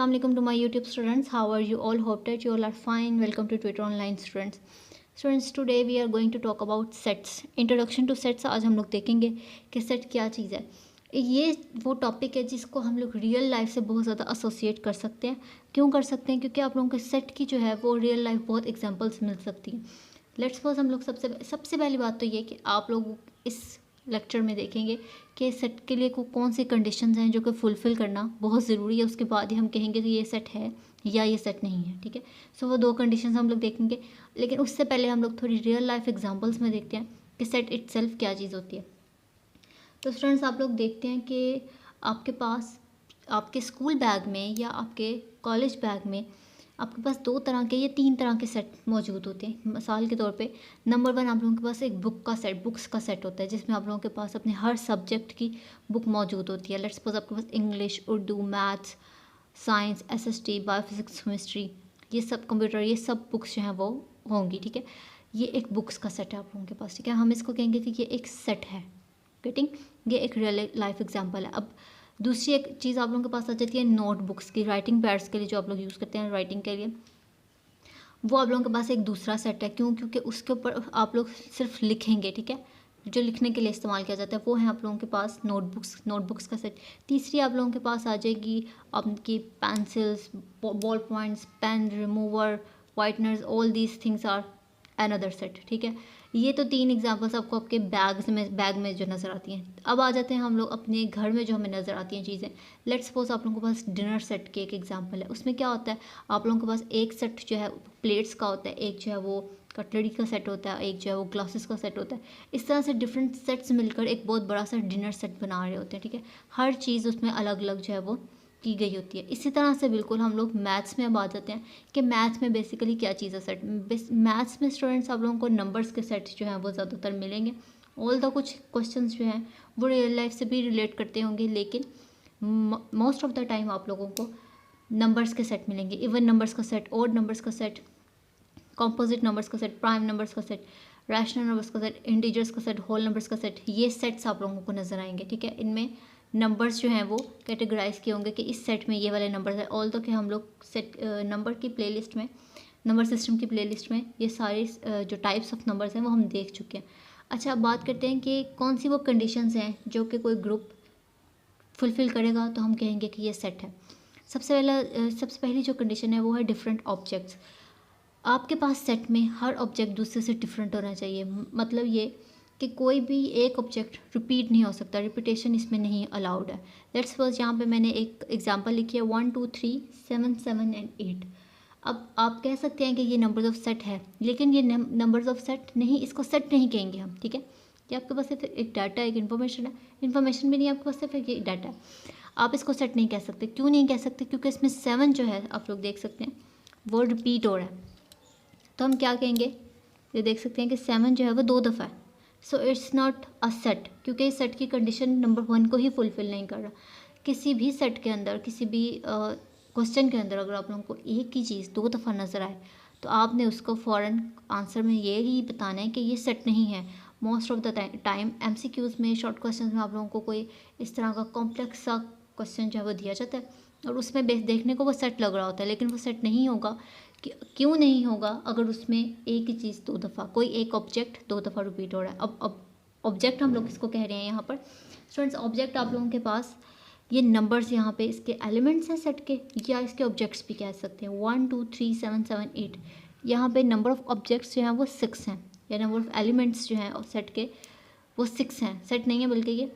अस्सलाम वालेकुम to my YouTube students. How are you all? Hope that you all are fine. Welcome to Twitter Online Students. Students, today we are going to talk about sets. Introduction to sets. आज हम लोग देखेंगे कि set क्या चीज़ है. ये वो topic है जिसको हम लोग रियल लाइफ से बहुत ज़्यादा एसोसिएट कर सकते हैं. क्यों कर सकते हैं? क्योंकि आप लोगों के सेट की जो है वो रियल लाइफ बहुत एग्जांपल्स मिल सकती हैं. लेट्स सपोज हम लोग सबसे पहली बात तो ये कि आप लोग इस लेक्चर में देखेंगे कि सेट के लिए कौन सी कंडीशंस हैं जो कि फुलफ़िल करना बहुत ज़रूरी है. उसके बाद ही हम कहेंगे कि ये सेट है या ये सेट नहीं है. ठीक है, सो वो दो कंडीशंस हम लोग देखेंगे. लेकिन उससे पहले हम लोग थोड़ी रियल लाइफ एग्जांपल्स में देखते हैं कि सेट इटसेल्फ क्या चीज़ होती है. तो स्टूडेंट्स, आप लोग देखते हैं कि आपके पास आपके स्कूल बैग में या आपके कॉलेज बैग में आपके पास दो तरह के या तीन तरह के सेट मौजूद होते हैं. मिसाल के तौर पे नंबर वन, आप लोगों के पास एक बुक्स का सेट होता है जिसमें आप लोगों के पास अपने हर सब्जेक्ट की बुक मौजूद होती है. लेट्स सपोज आपके पास English, Urdu, maths, science, SST, biophysics, chemistry, ये सब, कंप्यूटर, ये सब बुक्स जो हैं वो होंगी. ठीक है, ये एक बुक्स का सेट है आप लोगों के पास. ठीक है, हम इसको कहेंगे कि ये एक सेट है. गेटिंग, ये एक रियल लाइफ एग्जाम्पल है. अब दूसरी एक चीज़ आप लोगों के पास आ जाती है नोटबुक्स की. राइटिंग पैड्स के लिए जो आप लोग यूज़ करते हैं राइटिंग के लिए, वो आप लोगों के पास एक दूसरा सेट है. क्यों? क्योंकि उसके ऊपर आप लोग सिर्फ लिखेंगे. ठीक है, जो लिखने के लिए इस्तेमाल किया जाता है वो है आप लोगों के पास नोटबुक्स का सेट. तीसरी आप लोगों के पास आ जाएगी आपकी pencils, ball points, pen, remover, whiteners. All these things are another set. ठीक है, ये तो तीन एग्जांपल्स आपको आपके बैग में जो नज़र आती हैं. अब आ जाते हैं हम लोग अपने घर में जो हमें नज़र आती हैं चीज़ें. लेट्स सपोज आप लोगों के पास डिनर सेट के एक एग्जांपल है. उसमें क्या होता है, आप लोगों के पास एक सेट जो है प्लेट्स का होता है, एक जो है वो कटलरी का सेट होता है, एक जो है वो ग्लासेस का सेट होता है. इस तरह से डिफरेंट सेट्स मिलकर एक बहुत बड़ा सा डिनर सेट बना रहे होते हैं. ठीक है, हर चीज़ उसमें अलग अलग जो है वो की गई होती है. इसी तरह से बिल्कुल हम लोग मैथ्स में अब आ जाते हैं कि मैथ्स में बेसिकली क्या चीज़ है सेट. मैथ्स में स्टूडेंट्स आप लोगों को नंबर्स के सेट्स जो हैं वो ज़्यादातर मिलेंगे. ऑल द कुछ क्वेश्चंस जो हैं वो रियल लाइफ से भी रिलेट करते होंगे, लेकिन मोस्ट ऑफ द टाइम आप लोगों को नंबर्स के सेट मिलेंगे. इवन नंबर्स का सेट, ऑड नंबर्स का सेट, कॉम्पोजिट नंबर्स का सेट, प्राइम नंबर्स का सेट, रैशनल नंबर्स का सेट, इंटीजर्स का सेट, होल नंबर्स का सेट. ये सेट्स आप लोगों को नज़र आएंगे. ठीक है, इनमें नंबर्स जो हैं वो कैटेगराइज किए होंगे कि इस सेट में ये वाले नंबर है. ऑल तो कि हम लोग सेट नंबर की प्लेलिस्ट में, नंबर सिस्टम की प्लेलिस्ट में ये सारे जो टाइप्स ऑफ नंबर्स हैं वो हम देख चुके हैं. अच्छा, अब बात करते हैं कि कौन सी वो कंडीशंस हैं जो कि कोई ग्रुप फुलफ़िल करेगा तो हम कहेंगे कि ये सेट है. सबसे पहली जो कंडीशन है वो है डिफरेंट ऑब्जेक्ट्स. आपके पास सेट में हर ऑब्जेक्ट दूसरे से डिफरेंट होना चाहिए. मतलब ये कि कोई भी एक ऑब्जेक्ट रिपीट नहीं हो सकता, रिपीटेशन इसमें नहीं अलाउड है. लेट्स सपोज यहाँ पे मैंने एक एग्जांपल लिखी है 1 2 3 7 7 एंड 8. अब आप कह सकते हैं कि ये नंबर्स ऑफ सेट है, लेकिन ये नंबर्स ऑफ सेट नहीं, इसको सेट नहीं कहेंगे हम. ठीक है, कि आपके पास सिर्फ एक डाटा, एक इन्फॉर्मेशन है. इन्फॉर्मेशन भी नहीं, आपके पास सिर्फ एक डाटा है. आप इसको सेट नहीं कह सकते. क्यों नहीं कह सकते? क्योंकि इसमें 7 जो है आप लोग देख सकते हैं वो रिपीट हो रहा है. तो हम क्या कहेंगे, ये देख सकते हैं कि 7 जो है वो 2 दफ़ा है. So it's not a set, क्योंकि इस सेट की कंडीशन नंबर 1 को ही फुलफ़िल नहीं कर रहा. किसी भी सेट के अंदर, किसी भी क्वेश्चन के अंदर अगर आप लोगों को एक ही चीज़ 2 दफ़ा नज़र आए तो आपने उसको फ़ौरन आंसर में ये ही बताना है कि ये सेट नहीं है. Most of the time MCQs में, शॉर्ट क्वेश्चन में आप लोगों को कोई इस तरह का कॉम्प्लेक्स सा क्वेश्चन जो है वो दिया जाता है और उसमें देखने को वो सेट लग रहा होता है, लेकिन वो सेट नहीं होगा. क्यों नहीं होगा? अगर उसमें एक ही चीज़ 2 दफ़ा, कोई एक ऑब्जेक्ट 2 दफ़ा रिपीट हो रहा है. अब ऑब्जेक्ट हम लोग किसको कह रहे हैं यहाँ पर स्टूडेंट्स? ऑब्जेक्ट आप लोगों के पास ये नंबर्स यहाँ पे इसके एलिमेंट्स हैं सेट के, या इसके ऑब्जेक्ट्स भी कह सकते हैं. 1 2 3 7 7 8. यहाँ पे नंबर ऑफ़ ऑब्जेक्ट्स जो हैं वो 6 हैं, या नंबर ऑफ़ एलिमेंट्स जो हैं सेट के वो 6 हैं. सेट नहीं है बल्कि ये.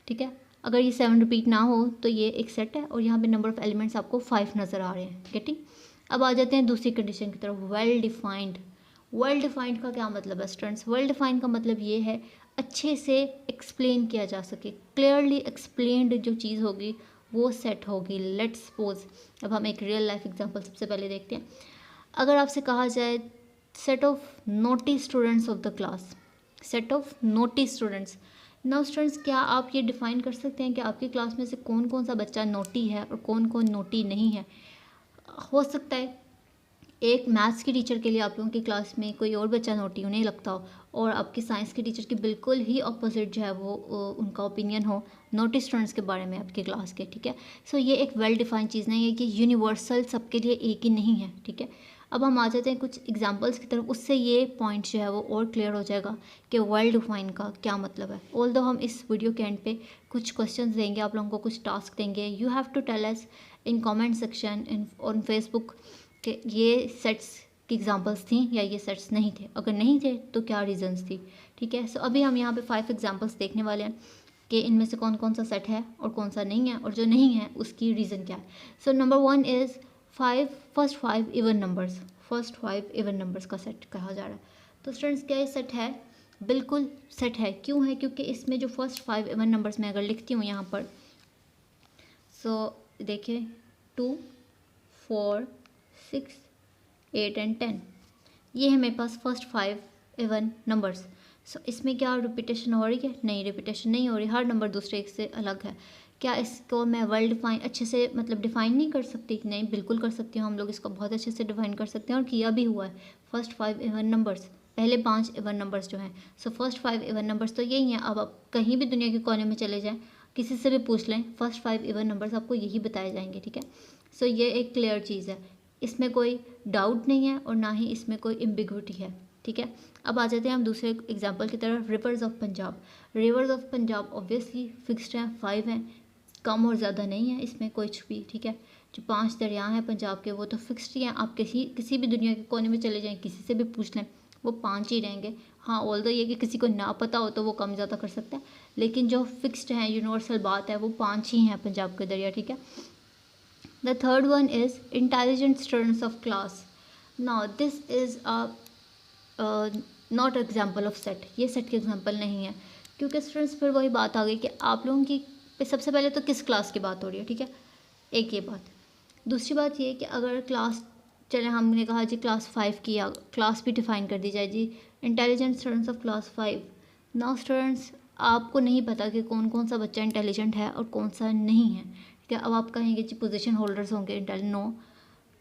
ठीक है, अगर ये 7 रिपीट ना हो तो ये एक सेट है. और यहाँ पे नंबर ऑफ़ एलिमेंट्स आपको 5 नज़र आ रहे हैं. गेटिंग. अब आ जाते हैं दूसरी कंडीशन की तरफ, वेल डिफाइंड. वेल डिफाइंड का क्या मतलब है स्टूडेंट्स? वेल डिफाइंड का मतलब ये है अच्छे से एक्सप्लेन किया जा सके. क्लियरली एक्सप्लेन्ड जो चीज़ होगी वो सेट होगी. लेट्स सपोज, अब हम एक रियल लाइफ एग्जांपल सबसे पहले देखते हैं. अगर आपसे कहा जाए set of naughty students of the class, set of naughty students. Now students, क्या आप ये डिफ़ाइन कर सकते हैं कि आपकी क्लास में से कौन कौन सा बच्चा नोटी है और कौन कौन नोटी नहीं है? हो सकता है एक मैथ्स की टीचर के लिए आप लोगों की क्लास में कोई और बच्चा नोटी नहीं लगता हो, और आपकी साइंस की टीचर की बिल्कुल ही अपोजिट जो है वो उनका ओपिनियन हो नोटी स्टूडेंट्स के बारे में आपकी क्लास के, ठीक है। सो ये एक वेल डिफाइंड चीज़ नहीं है कि यूनिवर्सल सबके लिए एक ही नहीं है, ठीक है। अब हम आ जाते हैं कुछ एग्जांपल्स की तरफ, उससे ये पॉइंट जो है वो और क्लियर हो जाएगा कि वेल डिफाइन का क्या मतलब है। ऑल्दो हम इस वीडियो के एंड पे कुछ क्वेश्चंस देंगे, आप लोगों को कुछ टास्क देंगे, you have to tell us in comment section in on Facebook कि ये सेट्स की एग्जांपल्स थी या ये सेट्स नहीं थे, अगर नहीं थे तो क्या रीजंस थी, ठीक है। सो अभी हम यहाँ पे 5 एग्जांपल्स देखने वाले हैं कि इनमें से कौन कौन सा सेट है और कौन सा नहीं है, और जो नहीं है उसकी रीज़न क्या है। So number 1 is first five even numbers, first 5 even numbers का सेट कहा जा रहा है। तो स्टूडेंट्स क्या ये सेट है? बिल्कुल सेट है। क्यों है? क्योंकि इसमें जो फर्स्ट 5 इवन नंबर्स मैं अगर लिखती हूँ यहाँ पर, सो देखिए 2, 4, 6, 8 एंड 10, ये है मेरे पास फर्स्ट 5 इवन नंबर्स। सो इसमें क्या रिपीटेशन हो रही है? नहीं, रिपीटेशन नहीं हो रही, हर नंबर दूसरे एक से अलग है। क्या इसको मैं वेल डिफाइन अच्छे से मतलब डिफ़ाइन नहीं कर सकती? नहीं, बिल्कुल कर सकती हूँ। हम लोग इसको बहुत अच्छे से डिफ़ाइन कर सकते हैं और किया भी हुआ है। फर्स्ट 5 इवन नंबर्स, पहले 5 इवन नंबर्स जो हैं, सो फर्स्ट 5 इवन नंबर्स तो यही हैं। अब आप कहीं भी दुनिया के कोने में चले जाएँ, किसी से भी पूछ लें, फर्स्ट 5 इवन नंबर्स आपको यही बताए जाएंगे, ठीक है। सो ये एक क्लियर चीज़ है, इसमें कोई डाउट नहीं है और ना ही इसमें कोई एम्बिग्विटी है, ठीक है। अब आ जाते हैं हम दूसरे एग्जांपल की तरफ, reverse of Punjab. Reverse of Punjab obviously fixed हैं, 5 हैं, कम और ज़्यादा नहीं है इसमें कुछ भी, ठीक है। जो 5 दरिया हैं पंजाब के वो तो फिक्स्ड ही हैं, आप किसी भी दुनिया के कोने में चले जाएं, किसी से भी पूछ लें, वो 5 ही रहेंगे। हाँ, ऑल्दो ये कि किसी को ना पता हो तो वो कम ज़्यादा कर सकते हैं, लेकिन जो फिक्स्ड हैं, यूनिवर्सल बात है, वो 5 ही हैं पंजाब के दरिया, ठीक है। The third one is intelligent students of class. Now this is not example of set. ये set के एग्जाम्पल नहीं है, क्योंकि स्टूडेंट्स फिर वही बात आ गई कि आप लोगों की सबसे पहले तो किस क्लास की बात हो रही है, ठीक है, एक ये बात। दूसरी बात ये कि अगर क्लास, चले हमने कहा जी क्लास 5 की, या क्लास भी डिफ़ाइन कर दी जाए जी intelligent students of class 5। Now students, आपको नहीं पता कि कौन कौन सा बच्चा इंटेलिजेंट है और कौन सा नहीं है, ठीक है। अब आप कहेंगे जी पोजीशन होल्डर्स होंगे इंटेलिजेंट, नो,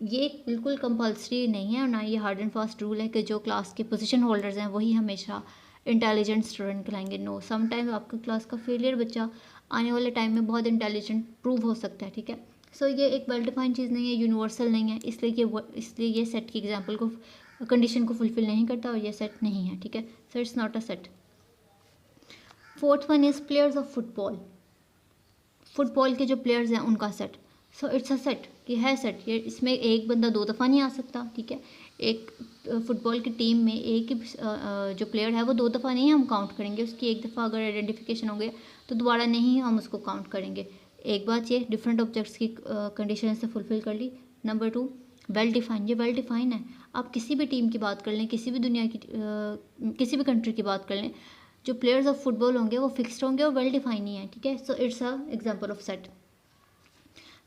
ये बिल्कुल कंपलसरी नहीं है और ना ये हार्ड एंड फास्ट रूल है कि जो क्लास के पोजीशन होल्डर्स हैं वही हमेशा इंटेलिजेंट स्टूडेंट कहलाएंगे। नो, समटाइम आपकी क्लास का फेलियर बच्चा आने वाले टाइम में बहुत इंटेलिजेंट प्रूव हो सकता है, ठीक है। सो ये एक वेल डिफाइंड चीज़ नहीं है, यूनिवर्सल नहीं है, इसलिए ये सेट की एग्जाम्पल को, कंडीशन को फुलफिल नहीं करता और ये सेट नहीं है, ठीक है। So it's not a set. Fourth one is players of football. Football के जो प्लेयर्स हैं उनका set. So it's a set, ये है सेट। ये इसमें एक बंदा 2 दफ़ा नहीं आ सकता, ठीक है। एक फुटबॉल की टीम में एक ही जो प्लेयर है वो 2 दफ़ा नहीं हम काउंट करेंगे, उसकी एक दफ़ा अगर आइडेंटिफिकेशन हो गया तो दोबारा नहीं हम उसको काउंट करेंगे। एक बात, ये डिफरेंट ऑब्जेक्ट्स की कंडीशन से फुलफिल कर ली। नंबर 2, वेल डिफाइन, ये वेल डिफाइन है। आप किसी भी टीम की बात कर लें, किसी भी दुनिया की किसी भी कंट्री की बात कर लें, जो प्लेयर्स ऑफ फुटबॉल होंगे वो फिक्स्ड होंगे और वेल डिफाइन ही है, ठीक है। So it's a example of set.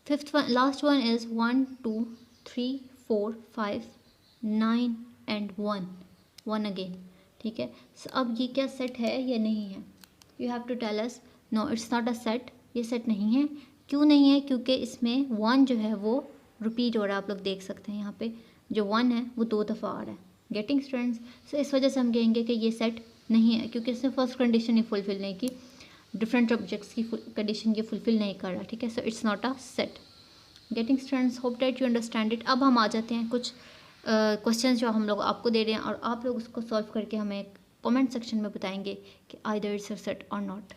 Fifth one, last one is 1, 2, 3, 4, 5, 9 and 1 again, ठीक है। सो अब ये क्या सेट है या नहीं है? You have to tell us. No, it's not a set, ये सेट नहीं है। क्यों नहीं है? क्योंकि इसमें 1 जो है वो रिपीट हो रहा है, आप लोग देख सकते हैं यहाँ पे जो 1 है वो 2 दफ़ा आ रहा है। Getting students? सो इस वजह से हम कहेंगे कि ये सेट नहीं है, क्योंकि इसने फर्स्ट कंडीशन ही फुलफिल नहीं की, डिफरेंट ऑब्जेक्ट्स की कंडीशन ये फुलफिल नहीं कर रहा, ठीक है। So it's not a set. Getting students, hope that you understand it. अब हम आ जाते हैं कुछ क्वेश्चंस जो हम लोग आपको दे रहे हैं और आप लोग उसको सॉल्व करके हमें कमेंट सेक्शन में बताएंगे कि आइदर इट्स अ सेट और not.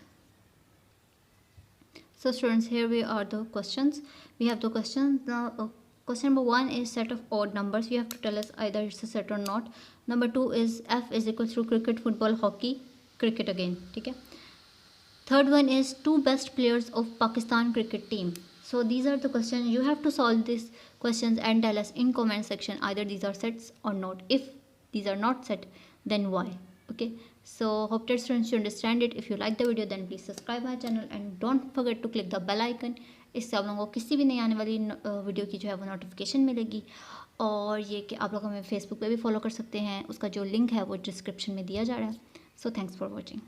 So students, here we are the questions. We have the questions. Now, question number 1 is set of odd numbers. You have to tell us either it's a set or not. Number 2 is F is equals to cricket, football, hockey, cricket again. ठीक है. Third one is 2 best players of Pakistan cricket team. So these are the questions. You have to solve these questions and tell us in comment section either these are sets or not. If these are not set, then why? Okay. So hope that students you understand it. If you like the video, then please subscribe my channel and don't forget to click the bell icon. इससे आप लोगों को किसी भी नई आने वाली video की जो है वो नोटिफिकेशन मिलेगी। और ये कि आप लोग हमें फेसबुक पे भी फॉलो कर सकते हैं, उसका जो लिंक है वो डिस्क्रिप्शन में दिया जा रहा है। So thanks for watching.